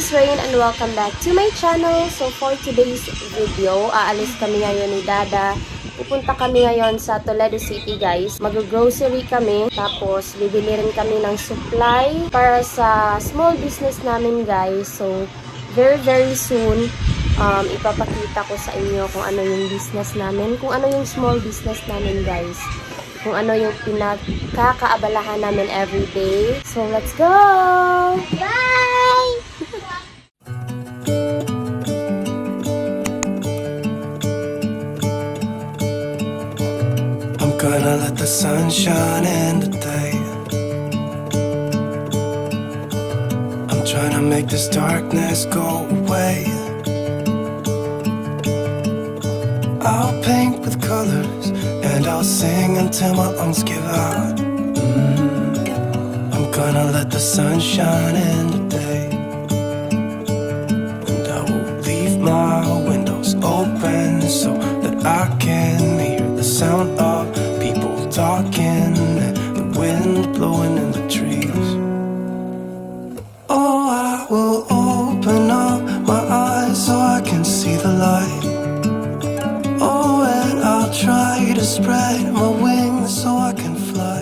is Rain and welcome back to my channel. So for today's video, aalis kami ngayon ni Dada. Pupunta kami ngayon sa Toledo City, guys. Mag-grocery kami, tapos bibili rin kami ng supply para sa small business namin, guys. So very soon, ipapakita ko sa inyo kung ano yung business namin, kung ano yung small business namin, guys. Kung ano yung pinagkakaabalahan namin everyday. So, let's go! Bye! I'm gonna let the sun shine in the day. I'm trying to make this darkness go away. I'll paint with colors and I'll sing until my lungs give out. I'm gonna let the sun shine in the day. And I will leave my windows open so that I can hear the sound of people talking and the wind blowing in the trees. Oh, I will open up my eyes so I can see the light. Oh, and I'll try to spread my wings so I can fly.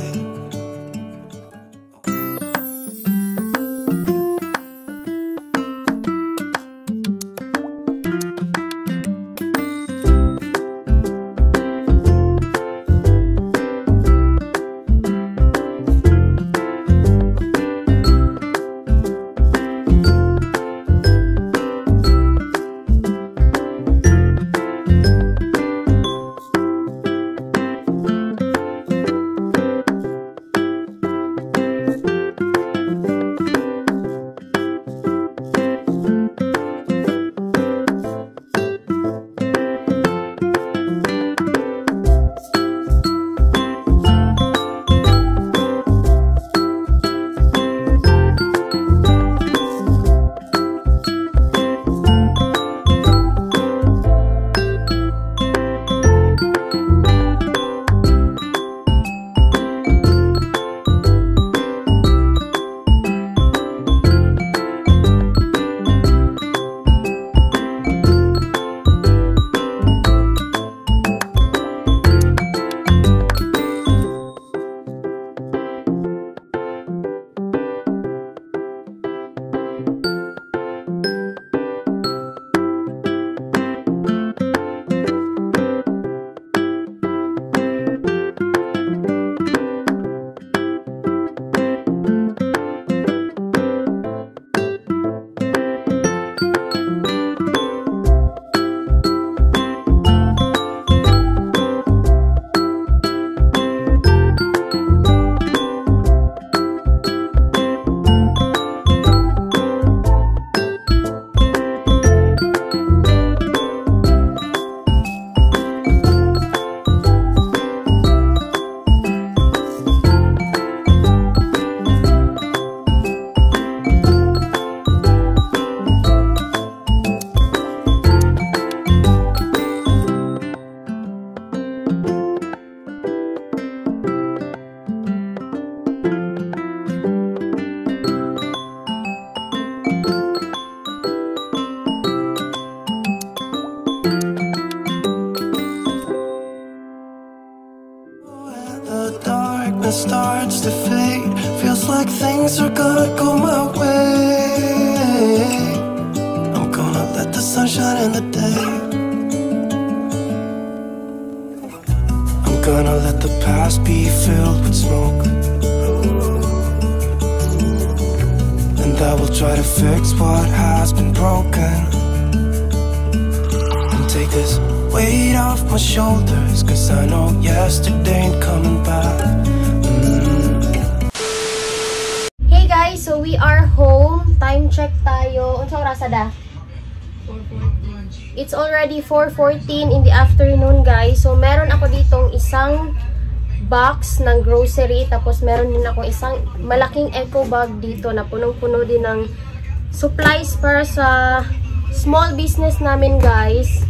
Starts to fade, feels like things are gonna go my way. I'm gonna let the sun shine in the day. I'm gonna let the past be filled with smoke, and I will try to fix what has been broken, and take this weight off my shoulders, cause I know yesterday ain't coming back. Hey guys, so we are home. Time check tayo. Unsang oras da? 4:14. It's already 4:14 in the afternoon, guys. So meron ako ditong isang box ng grocery, tapos meron din ako isang malaking eco bag dito na punong-puno din ng supplies para sa small business namin, guys.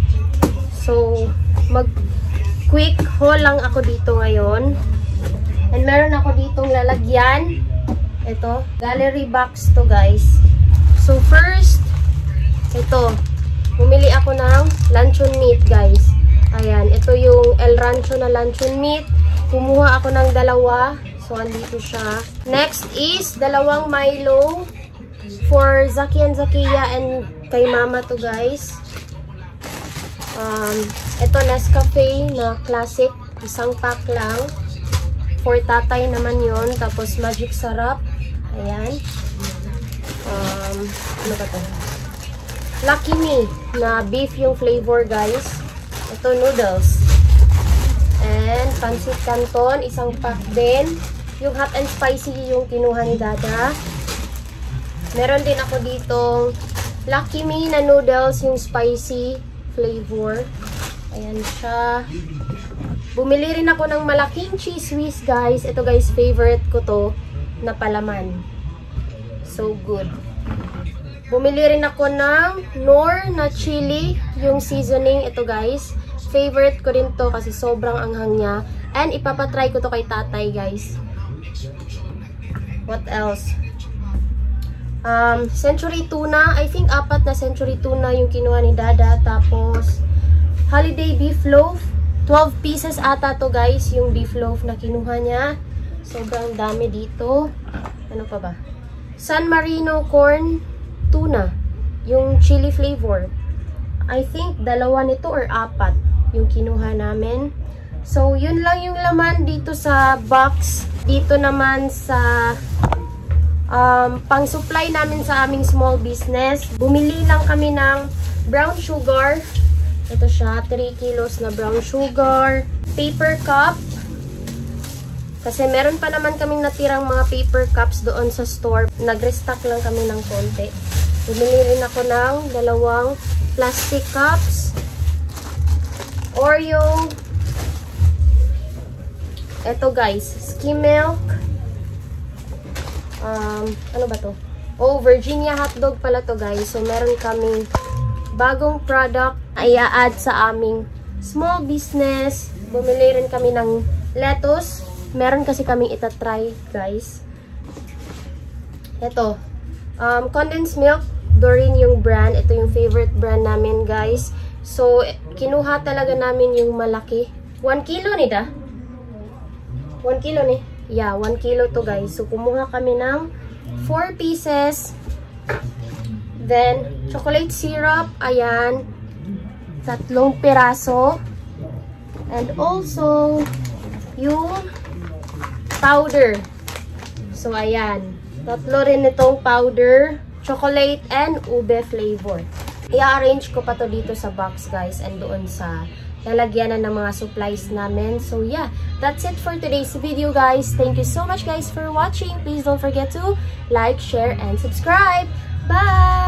So mag quick haul lang ako dito ngayon. And meron ako ditong lalagyan. Ito, gallery box to, guys. So first, ito. Bumili ako ng luncheon meat, guys. Ayan, ito yung El Rancho na luncheon meat. Kumuha ako ng dalawa. So, andito siya. Next is, dalawang Milo for Zaki and Zakiya and kay Mama to, guys. Ito, Nescafe na classic. Isang pack lang. For tatay naman yon. Tapos, Magic Sarap. Ayan. Ano ba ito? Lucky Me na beef yung flavor, guys. Ito, noodles. And pancit canton, isang pack din. Yung hot and spicy yung kinuha ni Dada. Meron din ako ditong Lucky Me na noodles, yung spicy flavor. Ayan siya. Bumili rin ako ng malaking cheese whiz, guys. Ito, guys, favorite ko to na palaman. So good. Bumili rin ako ng Knorr na chili, yung seasoning. Ito, guys. Favorite ko rin to kasi sobrang anghang niya. And ipapatry ko to kay tatay, guys. What else? Century tuna. I think 4 na century tuna yung kinuha ni Dada. Tapos, holiday beef loaf. 12 pieces ata to, guys, yung beef loaf na kinuha niya. Sobrang dami dito. Ano pa ba? San Marino corn tuna, yung chili flavor. I think 2 nito or 4 yung kinuha namin. So, yun lang yung laman dito sa box. Dito naman sa pang-supply namin sa aming small business. Bumili lang kami ng brown sugar. Ito siya, 3 kilos na brown sugar. Paper cup. Kasi meron pa naman kaming natirang mga paper cups doon sa store. Nag-restock lang kami ng konti. Bumili rin ako ng 2 plastic cups. Oreo. Ito, guys, skim milk. Ano ba to? Oh, Virginia hotdog pala to, guys. So, meron kaming bagong product na i-add sa aming small business. Bumili rin kami ng lettuce. Meron kasi kaming itatry, guys. Ito. Condensed milk. Doreen yung brand. Ito yung favorite brand namin, guys. So, kinuha talaga namin yung malaki. 1 kilo ni da? 1 kilo ni? Yeah, 1 kilo to, guys. So, kumuha kami ng 4 pieces. Then, chocolate syrup. Ayan. 3 piraso. And also, yung powder. So, ayan. 3 rin itong powder. Chocolate and ube flavor. I-arrange ko pa to dito sa box, guys, and doon sa lalagyanan ng mga supplies namin. So, yeah, that's it for today's video, guys. Thank you so much, guys, for watching. Please don't forget to like, share, and subscribe. Bye!